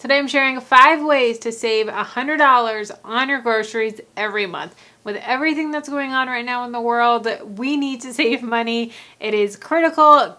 Today I'm sharing 5 ways to save $100 on your groceries every month. With everything that's going on right now in the world, we need to save money. It is critical.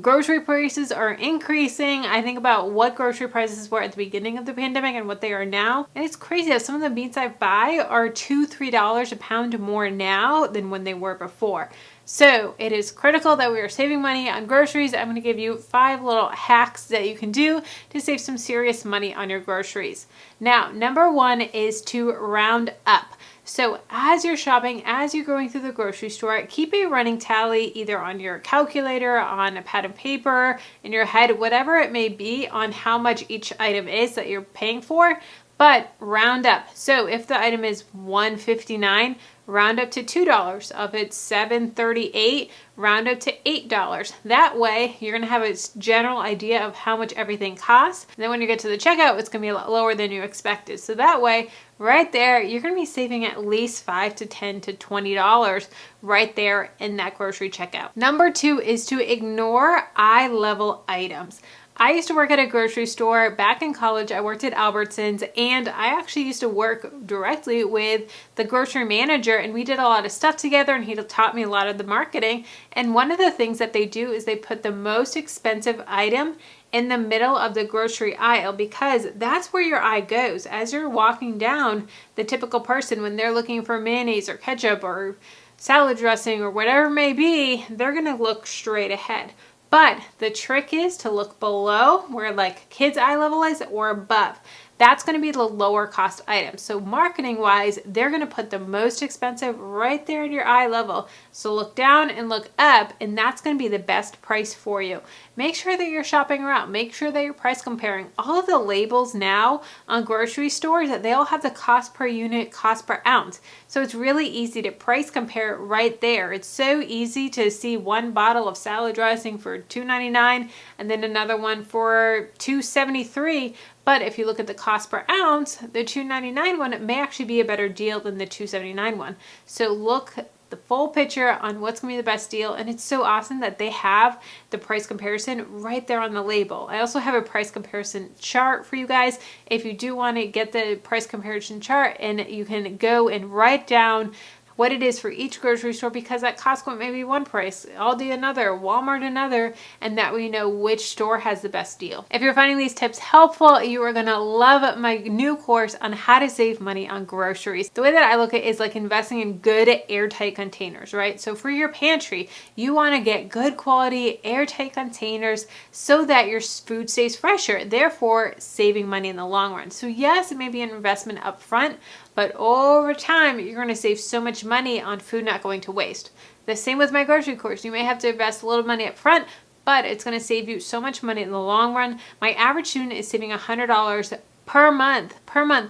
Grocery prices are increasing. I think about what grocery prices were at the beginning of the pandemic and what they are now. And it's crazy that some of the meats I buy are $2, $3 a pound more now than when they were before. So it is critical that we are saving money on groceries. I'm going to give you 5 little hacks that you can do to save some serious money on your groceries. Now, number 1 is to round up. So as you're shopping, as you're going through the grocery store, keep a running tally either on your calculator, on a pad of paper, in your head, whatever it may be, on how much each item is that you're paying for, but round up. So if the item is $1.59, round up to $2. If it's $7.38, round up to $8. That way, you're going to have a general idea of how much everything costs. And then when you get to the checkout, it's going to be a lot lower than you expected. So that way, right there, you're going to be saving at least $5 to $10 to $20 right there in that grocery checkout. Number 2 is to ignore eye-level items. I used to work at a grocery store. Back in college, I worked at Albertsons, and I actually used to work directly with the grocery manager, and we did a lot of stuff together, and he taught me a lot of the marketing. And one of the things that they do is they put the most expensive item in the middle of the grocery aisle, because that's where your eye goes. As you're walking down, the typical person, when they're looking for mayonnaise or ketchup or salad dressing or whatever it may be, they're gonna look straight ahead. But the trick is to look below where like kids' eye level is, or above. That's going to be the lower cost item. So marketing wise, they're going to put the most expensive right there in your eye level. So look down and look up, and that's going to be the best price for you. Make sure that you're shopping around. Make sure that you're price comparing. All of the labels now on grocery stores, they all have the cost per unit, cost per ounce. So it's really easy to price compare right there. It's so easy to see one bottle of salad dressing for $2.99 and then another one for $2.73. But if you look at the cost per ounce, the $2.99 one may actually be a better deal than the $2.79 one. So look the full picture on what's going to be the best deal. And it's so awesome that they have the price comparison right there on the label. I also have a price comparison chart for you guys if you do want to get the price comparison chart, and you can go and write down what it is for each grocery store, because at Costco it may be one price, Aldi another, Walmart another, and that way you know which store has the best deal. If you're finding these tips helpful, you are gonna love my new course on how to save money on groceries. The way that I look at it is like investing in good airtight containers, right? So for your pantry, you wanna get good quality airtight containers so that your food stays fresher, therefore saving money in the long run. So yes, it may be an investment up front, but over time, you're going to save so much money on food not going to waste. The same with my grocery course. You may have to invest a little money up front, but it's going to save you so much money in the long run. My average student is saving $100 per month.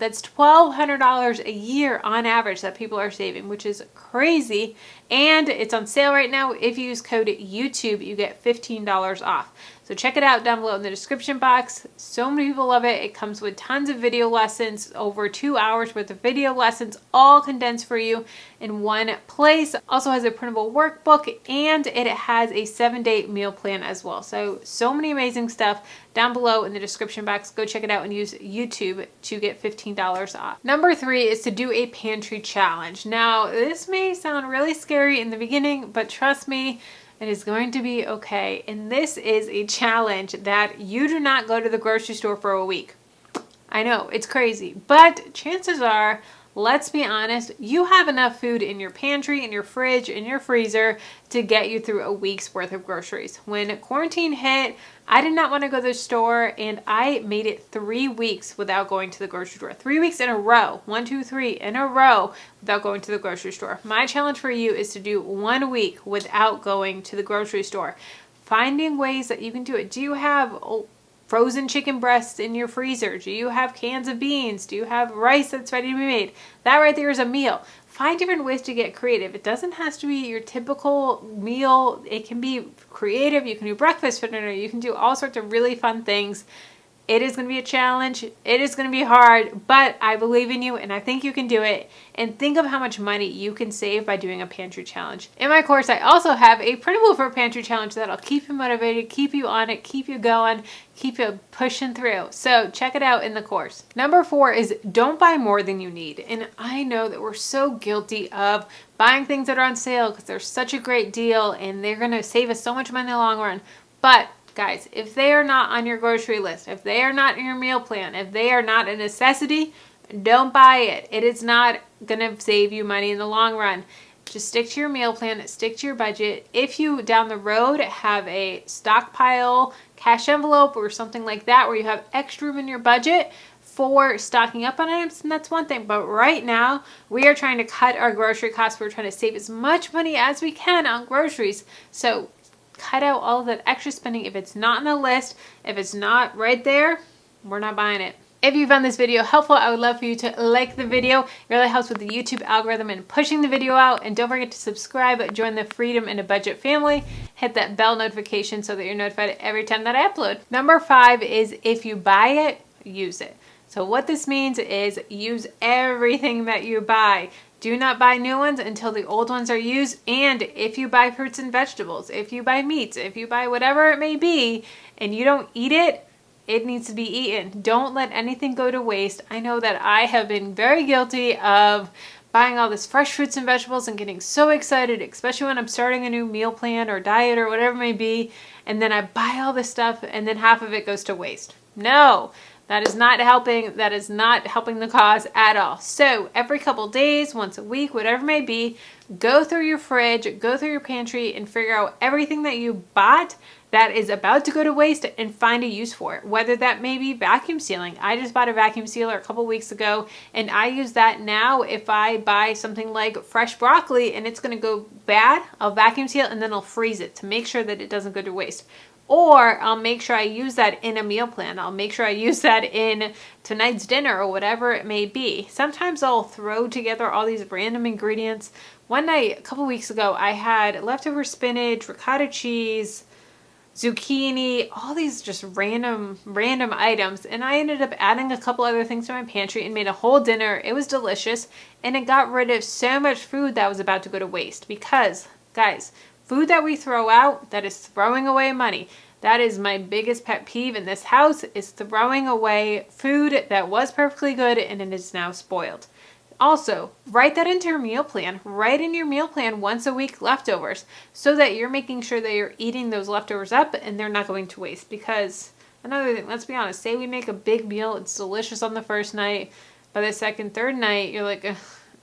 That's $1,200 a year on average that people are saving, which is crazy. And it's on sale right now. If you use code YouTube, you get $15 off. So check it out down below in the description box. So many people love it. It comes with tons of video lessons, over 2 hours worth of video lessons, all condensed for you in one place. Also has a printable workbook, and it has a 7-day meal plan as well. So many amazing stuff down below in the description box. Go check it out and use YouTube to get $15 off. Number 3 is to do a pantry challenge. Now, this may sound really scary in the beginning, but trust me, it is going to be okay. And this is a challenge that you do not go to the grocery store for a week. I know, it's crazy, but chances are, let's be honest, you have enough food in your pantry, in your fridge, in your freezer to get you through a week's worth of groceries. When quarantine hit, I did not want to go to the store, and I made it 3 weeks without going to the grocery store. 3 weeks in a row, 1, 2, 3 in a row without going to the grocery store. My challenge for you is to do 1 week without going to the grocery store. Finding ways that you can do it. Do you have frozen chicken breasts in your freezer? Do you have cans of beans? Do you have rice that's ready to be made? That right there is a meal. Find different ways to get creative. It doesn't have to be your typical meal. It can be creative. You can do breakfast for dinner. You can do all sorts of really fun things. It is going to be a challenge. It is going to be hard, but I believe in you and I think you can do it. And think of how much money you can save by doing a pantry challenge. In my course, I also have a printable for a pantry challenge that'll keep you motivated, keep you on it, keep you going, keep you pushing through. So check it out in the course. Number 4 is don't buy more than you need. And I know that we're so guilty of buying things that are on sale because they're such a great deal and they're going to save us so much money in the long run. But guys, if they are not on your grocery list, if they are not in your meal plan, if they are not a necessity, don't buy it. It is not going to save you money in the long run. Just stick to your meal plan, stick to your budget. If you down the road have a stockpile cash envelope or something like that where you have extra room in your budget for stocking up on items, and that's one thing. But right now, we are trying to cut our grocery costs. We're trying to save as much money as we can on groceries. So cut out all of that extra spending. If it's not on the list, if it's not right there, we're not buying it. If you found this video helpful, I would love for you to like the video. It really helps with the YouTube algorithm and pushing the video out. And don't forget to subscribe, join the Freedom in a Budget family, hit that bell notification so that you're notified every time that I upload. Number 5 is if you buy it, use it. So what this means is use everything that you buy. Do not buy new ones until the old ones are used. And if you buy fruits and vegetables, if you buy meats, if you buy whatever it may be, and you don't eat it, it needs to be eaten. Don't let anything go to waste. I know that I have been very guilty of buying all this fresh fruits and vegetables and getting so excited, especially when I'm starting a new meal plan or diet or whatever it may be. And then I buy all this stuff and then half of it goes to waste. No. That is not helping. That is not helping the cause at all. So every couple days, once a week, whatever it may be, go through your fridge, go through your pantry and figure out everything that you bought that is about to go to waste and find a use for it. Whether that may be vacuum sealing. I just bought a vacuum sealer a couple weeks ago and I use that now. If I buy something like fresh broccoli and it's going to go bad, I'll vacuum seal and then I'll freeze it to make sure that it doesn't go to waste. Or I'll make sure I use that in a meal plan. I'll make sure I use that in tonight's dinner or whatever it may be. Sometimes I'll throw together all these random ingredients. One night, a couple weeks ago, I had leftover spinach, ricotta cheese, zucchini, all these just random items. And I ended up adding a couple other things to my pantry and made a whole dinner. It was delicious. And it got rid of so much food that was about to go to waste. Because, guys, food that we throw out, that is throwing away money. That is my biggest pet peeve in this house, is throwing away food that was perfectly good and it is now spoiled. Also, write that into your meal plan. Write in your meal plan once a week leftovers so that you're making sure that you're eating those leftovers up and they're not going to waste. Because another thing, let's be honest, say we make a big meal, it's delicious on the first night. By the second, third night, you're like,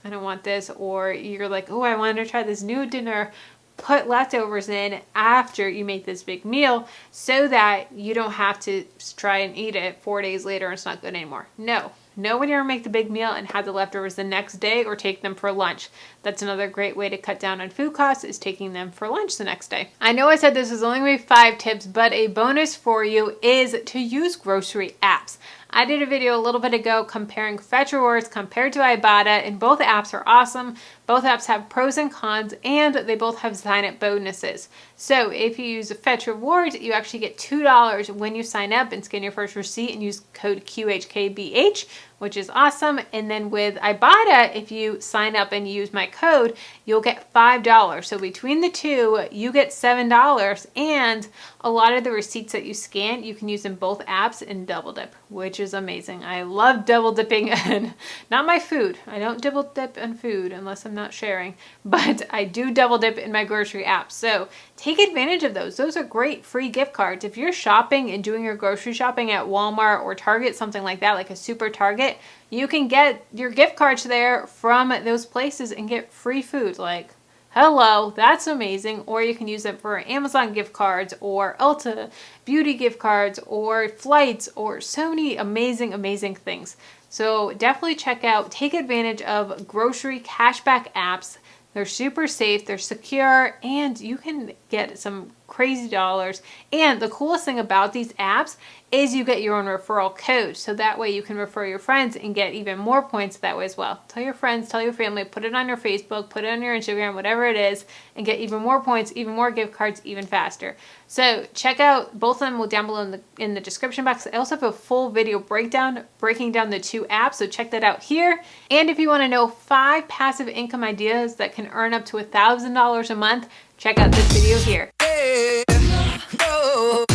I don't want this. Or you're like, oh, I wanted to try this new dinner. Put leftovers in after you make this big meal so that you don't have to try and eat it 4 days later and it's not good anymore. No. Know when you're going to make the big meal and have the leftovers the next day or take them for lunch. That's another great way to cut down on food costs, is taking them for lunch the next day. I know I said this was only going to be 5 tips, but a bonus for you is to use grocery apps. I did a video a little bit ago comparing Fetch Rewards compared to Ibotta, and both apps are awesome. Both apps have pros and cons, and they both have sign-up bonuses. So if you use Fetch Rewards, you actually get $2 when you sign up and scan your first receipt and use code QHKBH, which is awesome. And then with Ibotta, if you sign up and use my code, you'll get $5. So between the two, you get $7. And a lot of the receipts that you scan, you can use in both apps and double dip, which is amazing. I love double dipping in, not my food. I don't double dip in food unless I'm not sharing, but I do double dip in my grocery apps. So take advantage of those. Those are great free gift cards. If you're shopping and doing your grocery shopping at Walmart or Target, something like that, like a super Target, you can get your gift cards there from those places and get free food. Like, hello, that's amazing. Or you can use them for Amazon gift cards or Ulta beauty gift cards or flights or so many amazing things. So definitely take advantage of grocery cashback apps. They're super safe, they're secure, and you can get some crazy dollars. And the coolest thing about these apps is you get your own referral code. So that way you can refer your friends and get even more points that way as well. Tell your friends, tell your family, put it on your Facebook, put it on your Instagram, whatever it is, and get even more points, even more gift cards, even faster. So check out both of them down below in the description box. I also have a full video breakdown breaking down the two apps, so check that out here. And if you want to know 5 passive income ideas that can earn up to $1,000 a month, check out this video here. No.